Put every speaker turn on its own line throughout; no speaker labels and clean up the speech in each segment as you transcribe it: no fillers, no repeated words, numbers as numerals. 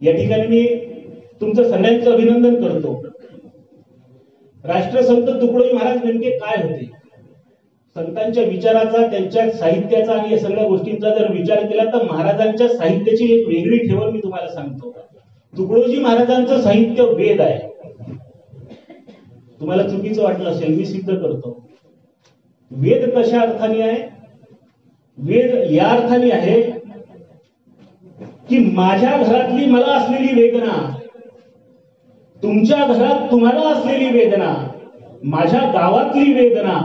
या ठिकाणी मी तुमचं सगळ्यांचं अभिनंदन करतो। राष्ट्रसंत तुकडोजी महाराज नेमके काय होते? संतांच्या विचाराचा, त्यांच्या साहित्याचा आणि या सगळ्या गोष्टींचा जर विचार केला तर महाराजांच्या साहित्याची एक वेगळी ठेवण मी तुम्हाला सांगतो। तुकडोजी महाराजांचं साहित्य वेद आहे। तुम्हाला चुकीचं वाटलं असेल, मी सिद्ध करतो। वेद कशा अर्थाने आहे? वेद या अर्थाने आहे की माझ्या घरातली मला असलेली वेदना, तुमच्या घरात तुम्हाला असलेली वेदना, माझ्या गावातली वेदना,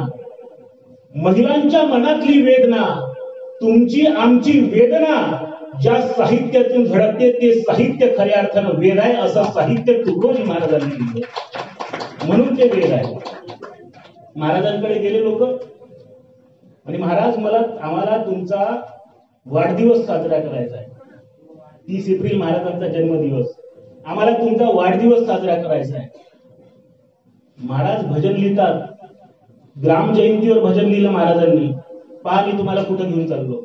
महिलांच्या मनातली वेदना, तुमची आमची वेदना ज्या साहित्यातून झळकते ते साहित्य खऱ्या अर्थानं वेद आहे। असं साहित्य तुकडोजी महाराजांनी लिहिलं, म्हणून ते वेद आहे। महाराजांकडे गेले लोक आणि महाराज आम्हाला तुमचा वाढदिवस साजरा करायचा आहे। 30 एप्रिल महाराजांचा जन्मदिवस, आम्हाला तुमचा वाढदिवस साजरा करायचा आहे। महाराज भजन लिहितात, ग्राम जयंतीवर भजन लिहिलं महाराजांनी। पहा मी तुम्हाला कुठं घेऊन चाललो।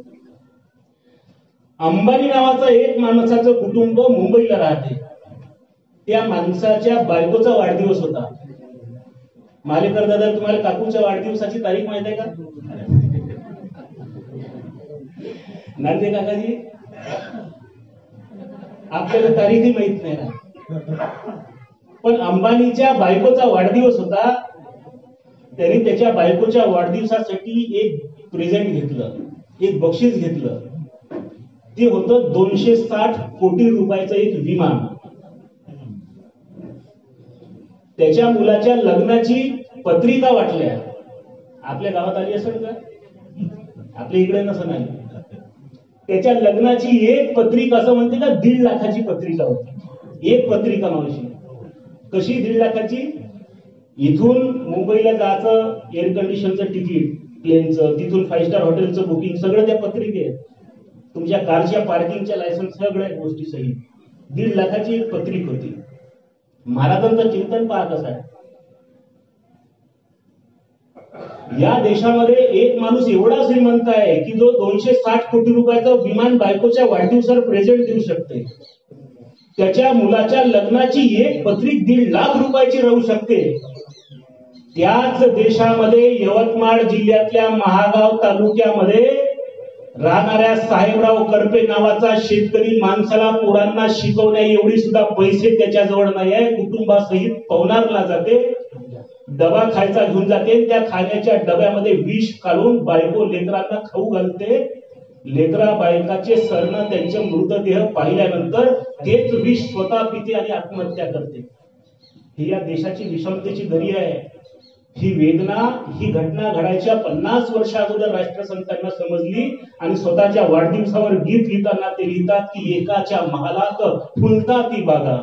अंबानी नावाचं एक माणसाचं कुटुंब मुंबईला राहते, त्या माणसाच्या बायकोचा वाढदिवस होता। मालेकर दादा, तुम्हाला काकूच्या वाढदिवसाची तारीख माहित आहे का? नांदे काकाजी, आपल्याला तारीखही माहित नाही ना। पण अंबानीच्या बायकोचा वाढदिवस होता, त्यांनी त्याच्या बायकोच्या वाढदिवसासाठी एक प्रेझेंट घेतलं, एक बक्षीस घेतलं। ते होतं 260 कोटी रुपयाचं एक विमान। त्याच्या मुलाच्या लग्नाची पत्रिका वाटल्या। आपल्या गावात आली असेल का? आपल्या इकडे नसेल आली। त्याच्या लग्नाची एक पत्रिका, असं म्हणते का 1.5 लाखाची पत्रिका होती। एक पत्रिका मावशी, कशी 1.5 लाखाची? इथून मुंबईला जायचं, एअर कंडिशनचं तिकीट प्लेनचं, तिथून 5 स्टार हॉटेलचं बुकिंग, सगळं त्या पत्रिकेत, तुमच्या कारच्या पार्किंगच्या लायसन्स, सगळ्या गोष्टी सहित 1.5 लाखाची एक पत्रिक होती। महाराजांचं चिंतन पहा कसं आहे। या देशामध्ये एक माणूस एवढा श्रीमंत आहे की जो 260 कोटी रुपयाचं विमान बायकोच्या वाढदिवसावर प्रेझेंट देऊ शकते। त्याच्या मुलाच्या लग्नाची एक पत्रिक 1.5 लाख रुपयाची राहू शकते। त्याच देशामध्ये यवतमाळ जिल्ह्यातल्या महागाव तालुक्यामध्ये राहणाऱ्या साहेबराव करपे नावाचा शेतकरी माणसाला पोरांना शिकवण्या एवढी सुद्धा पैसे त्याच्याजवळ नाही आहे। कुटुंबासहित पवनारला जाते, डबा खायचा घेऊन जाते, त्या खाण्याच्या डब्यामध्ये विष काढून बायको लेकरांना खाऊ घालते। लेकरा बायकाचे सरण त्यांचे मृतदेह पाहिल्यानंतर तेच विष स्वतः पिते आणि आत्महत्या करते। ही या देशाची विषमतेची दरी आहे। ही वेदना, ही घटना घडायच्या 50 वर्ष अगोदर राष्ट्रसंतांना समजली आणि स्वतःच्या वाढदिवसावर गीत लिहिताना ते लिहितात की एकाच्या महालात फुलता ती बागा,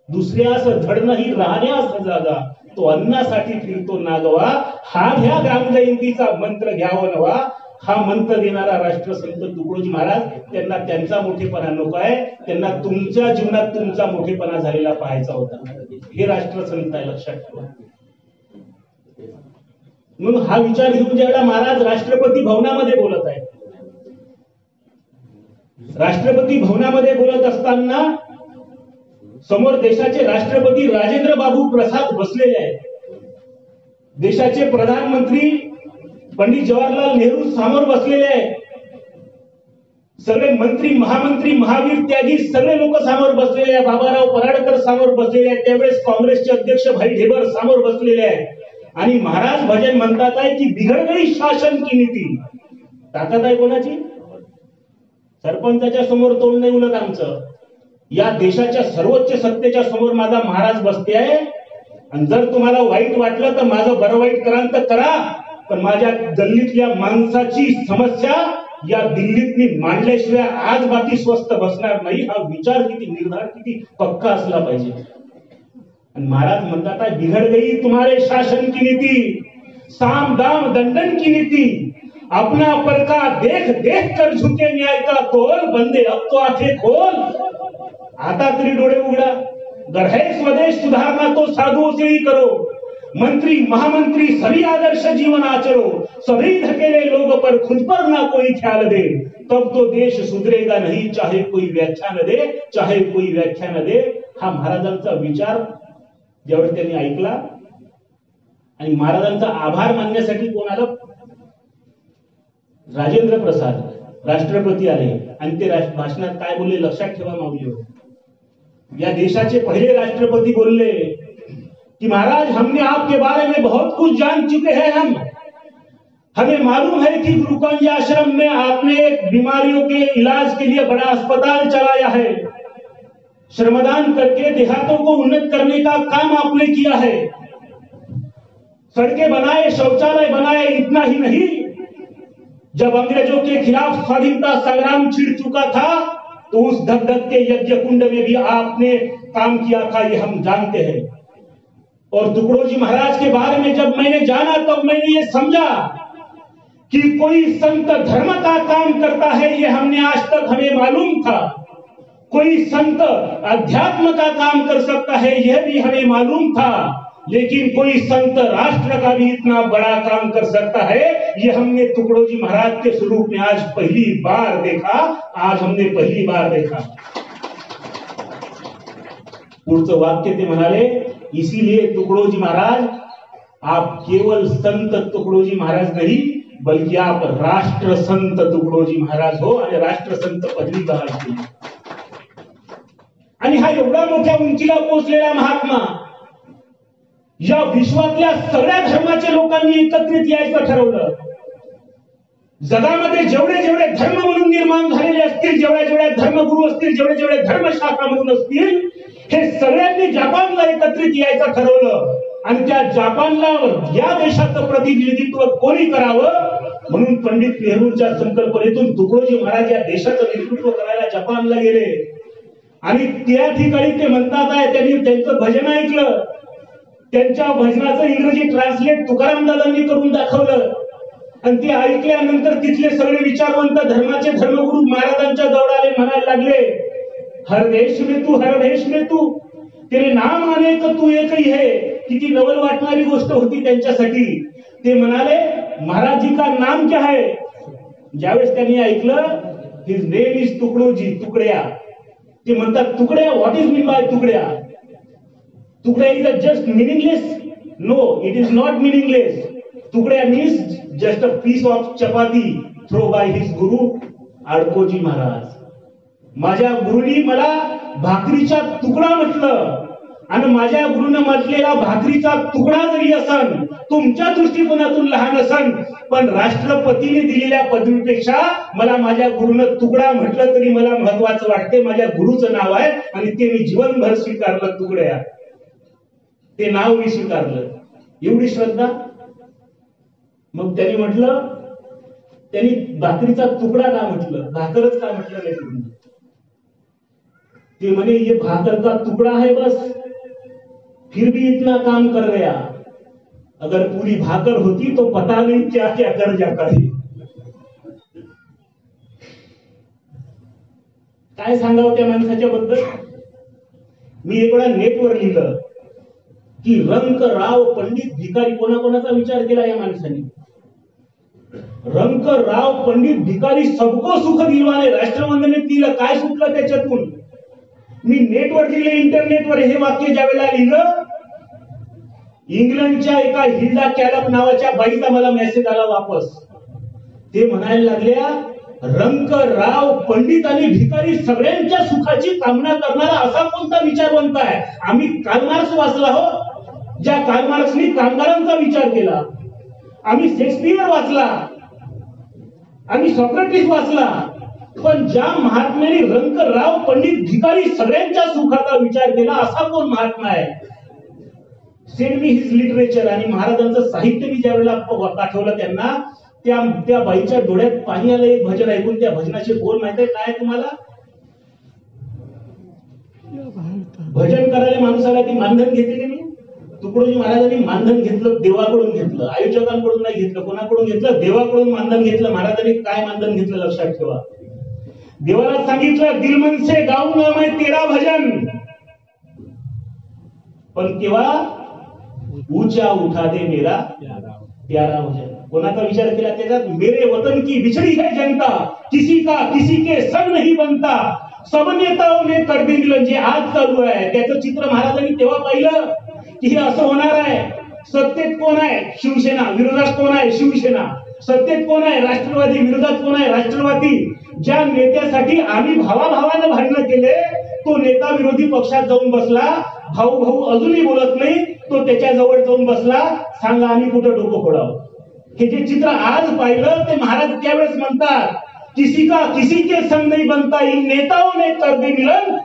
दुसऱ्यास धड नाही राहण्यास जागा, तो अन्नासाठी फिरतो नागवा, हा घ्या ग्रामजयंतीचा मंत्र घ्यावा नवा। हा मंत्र देणारा राष्ट्रसंत तुकडोजी महाराज, त्यांना त्यांचा मोठेपणा नको आहे, त्यांना तुमच्या जीवनात तुमचा मोठेपणा झालेला पाहायचा होता। हे राष्ट्रसंत आहे, लक्षात ठेवा। म्हणून हा विचार घेऊन ज्यावेळेला महाराज राष्ट्रपती भवनामध्ये बोलत आहेत, राष्ट्रपती भवनामध्ये बोलत असताना समोर देशाचे राष्ट्रपती राजेंद्र बाबू प्रसाद बसलेले आहेत, देशाचे प्रधानमंत्री पंडित जवाहरलाल नेहरू समोर बसलेले आहेत, सगळे मंत्री, महामंत्री, महावीर त्यागी सगळे लोक समोर बसलेले आहेत, बाबाराव पराडकर समोर बसलेले आहेत, त्यावेळेस काँग्रेसचे अध्यक्ष भाई ढेबर समोर बसलेले आहेत आणि महाराज भजन म्हणतात आहे की बिघड गई शासन की नीती। ताकद आहे कोणाची? सरपंचाच्या समोर तोंड नाही उलट आमचं, या देशाच्या सर्वोच्च सत्तेच्या समोर माझा महाराज बसते आहे। आणि जर तुम्हाला वाईट वाटलं तर माझं बरं वाईट कराल तर करा, पण माझ्या गल्लीतल्या माणसाची समस्या या दिल्लीत मी मांडल्याशिवाय आज बाकी स्वस्त बसणार नाही। हा विचार किती, निर्धार किती पक्का असला पाहिजे। आणि महाराज म्हणतात आहे बिघड गई तुम्हारे शासन की नीति, साम दाम दंडन की नीति, अपना पर का देख देख कर झुके न्याय का तोल, बंदे अब तो आंखें खोल। आता तरी डोळे उघडा, गर है स्वदेश सुधारना तो साधुओं से ही करो। मंत्री महामंत्री सभी आदर्श जीवन आचरो, सभी धकेले लोग पर खुद पर ना कोई ख्याल दे, तब तो देश सुधरेगा नहीं चाहे कोई व्याख्या न दे, चाहे कोई व्याख्या न दे. हा महाराजांचा विचार ज्यावेळी त्यांनी ऐकला आणि महाराजांचा आभार मानण्यासाठी कोण आलं? राजेंद्र प्रसाद राष्ट्रपती आले आणि ते भाषणात काय बोलले लक्षात ठेवा माऊली. या देशाचे पहिले राष्ट्रपती बोलले कि महाराज हमने आपके बारे में बहुत कुछ जान चुके हैं. हमें मालूम है कि गुरुकुंज आश्रम में आपने बीमारियों के इलाज के लिए बड़ा अस्पताल चलाया है, श्रमदान करके देहातों को उन्नत करने का काम आपने किया है, सड़कें बनाए, शौचालय बनाए. इतना ही नहीं, जब अंग्रेजों के खिलाफ स्वाधीनता संग्राम छिड़ चुका था तो उस धकधकते यज्ञ कुंड में भी आपने काम किया था, ये हम जानते हैं. और तुकडोजी महाराज के बारे में जब मैंने जाना तब मैंने ये समझा कि कोई संत धर्म का काम करता है, ये हमने आज तक हमें मालूम था. कोई संत अध्यात्म का काम कर सकता है, यह भी हमें मालूम था. लेकिन कोई संत राष्ट्र का भी इतना बड़ा काम कर सकता है, ये हमने तुकडोजी महाराज के स्वरूप में आज पहली बार देखा. आज हमने पहली बार देखा. पुढचं वाक्य ते म्हणाले, इसीलिए तुकडोजी महाराज आप केवल संत तुकडोजी महाराज नहीं बल्कि आप राष्ट्र संत तुकडोजी महाराज हो आणि राष्ट्र संत पदवी बहाल केली. आणि हा एवढा मोठ्या उंचीला पोहोचलेला महात्मा या विश्वातल्या सगळ्या धर्माच्या लोकांनी एकत्रित यायचं ठरवलं. जगामध्ये जेवढे जेवढे धर्म म्हणून निर्माण झालेले असतील, जेवढ्या जेवढ्या धर्मगुरू असतील, जेवढे जेवढे धर्मशाखा म्हणून असतील, हे सगळ्यांनी जपानला एकत्रित यायचं ठरवलं. आणि त्या जपानला या देशाचं प्रतिनिधित्व कोणी करावं म्हणून पंडित नेहरूंच्या संकल्पनेतून तुकडोजी महाराज या देशाचं नेतृत्व करायला जपानला गेले. आणि त्या ठिकाणी ते म्हणतात आहे, त्यांनी त्यांचं भजन ऐकलं. त्यांच्या भजनाचं इंग्रजी ट्रान्सलेट तुकाराम दादांनी करून दाखवलं. आणि ते ऐकल्यानंतर तिथले सगळे विचारवंत धर्माचे धर्मगुरू महाराजांच्या जवळ आले, म्हणायला लागले, हर देश में तू तेरे नाम आने का तू एकही है. किती नवल वाटणारी गोष्ट होती त्यांच्यासाठी. ते म्हणाले, महाराज जी का नाम क्या है. ज्यावेळेस त्यांनी ऐकलं हिज नेम इज तुकडोजी, तुकड्या. ते म्हणतात, तुकड्या, what is mean by Tukdya. Tukdya is a just meaningless. No, it is not meaningless. Tukdya means just a piece of chapati throw by his guru Adkoji Maharaj. माझ्या गुरुनी मला भाकरीचा तुकडा म्हटलं आणि माझ्या गुरुनं म्हटलेला भाकरीचा तुकडा जरी असन, तुमच्या दृष्टिकोनातून लहान असन, पण राष्ट्रपतीने दिलेल्या पदवीपेक्षा मला माझ्या गुरुनं तुकडा म्हटलं तरी मला महत्वाचं वाटते. माझ्या गुरुचं नाव आहे आणि ते मी जीवनभर स्वीकारलं. तुकड्या, ते नाव मी स्वीकारलं. एवढी श्रद्धा. मग त्यांनी म्हटलं, त्यांनी भाकरीचा तुकडा का म्हटलं, भाकरच का म्हटलं नाही. ते म्हणे, ये भाकर का टुकड़ा है बस, फिर भी इतना काम कर गया. अगर पूरी भाकर होती तो पता नहीं क्या क्या कर जाता है. काय सांगावं त्या माणसाच्या बद्दल. मी एक वेळा नेटवर लिहिलं की रंकराव पंडित भिकारी. कोणाकोणाचा विचार केला या माणसाने. रंकराव पंडित भिकारी सबको सुख दिलवाने. राष्ट्रवंदनेत लिहिलं. काय सुटलं त्याच्यातून. मी नेटवर लिहिले, इंटरनेटवर हे वाक्य ज्यावेळेला लिहिलं, इंग्लंडच्या एका हिल्डा कॅलप नावाच्या बाईचा मला मेसेज आला वापस. ते म्हणायला लागल्या, रंकराव पंडित आणि भिकारी सगळ्यांच्या सुखाची कामना करणारा असा कोणता विचारवंत आहे. आम्ही कार्ल मार्क्स वाचला हो, ज्या कार्ल मार्क्सनी कामगारांचा विचार केला. आम्ही शेक्सपियर वाचला, आम्ही सॉक्रेटिस वाचला, पण ज्या महात्म्याने रंकराव पंडित भिकारी सगळ्यांच्या सुखाचा विचार केला असा कोण महात्मा आहे. Send me his literature. आणि महाराजांचं साहित्य मी ज्यावेळेला पाठवलं त्यांना, त्या बाईच्या डोळ्यात पाणी आलं. एक भजन ऐकून. त्या भजनाचे बोल माहिती आहे काय तुम्हाला. भजन करायला माणसाला ती मानधन घेते की नाही. तुकडोजी महाराजांनी मानधन घेतलं, देवाकडून घेतलं, आयोजकांकडून नाही घेतलं. कोणाकडून घेतलं, देवाकडून मानधन घेतलं. महाराजांनी काय मानधन घेतलं लक्षात ठेवा. देवाला सांगितलं, दिल मन से गाऊंगा मैं तेरा भजन. पण केव्हा, ऊंचा उठा दे मेरा प्यारा वजन. कोणाचा विचार केला त्याच्यात? मेरे वतन की बिछड़ी है जनता, किसी का किसी के संग नहीं बनता, सब नेताओं ने कर दे मिलन. जे आज चालू आहे त्याचं चित्र महाराजांनी तेव्हा पाहिलं की हे असं होणार आहे. सत्तेत कोण आहे? शिवसेना. विरोधात कोण आहे? शिवसेना. सत्तेत कोण आहे? राष्ट्रवादी. विरोधात कोण आहे? राष्ट्रवादी. ज्या नेत्यासाठी आम्ही भावाभावानं भांडणं केले तो नेता विरोधी पक्षात जाऊन बसला. भाऊ भाऊ अजूनही बोलत नाही. तो त्याच्या जवळ जाऊन बसला. सांगा आम्ही कुठं डोकं फोडावं? हे जे चित्र आज पाहिलं ते महाराज त्यावेळेस म्हणतात किसी का किसी के संग नहीं बनता, इन नेताओं ने कर दे मिलन.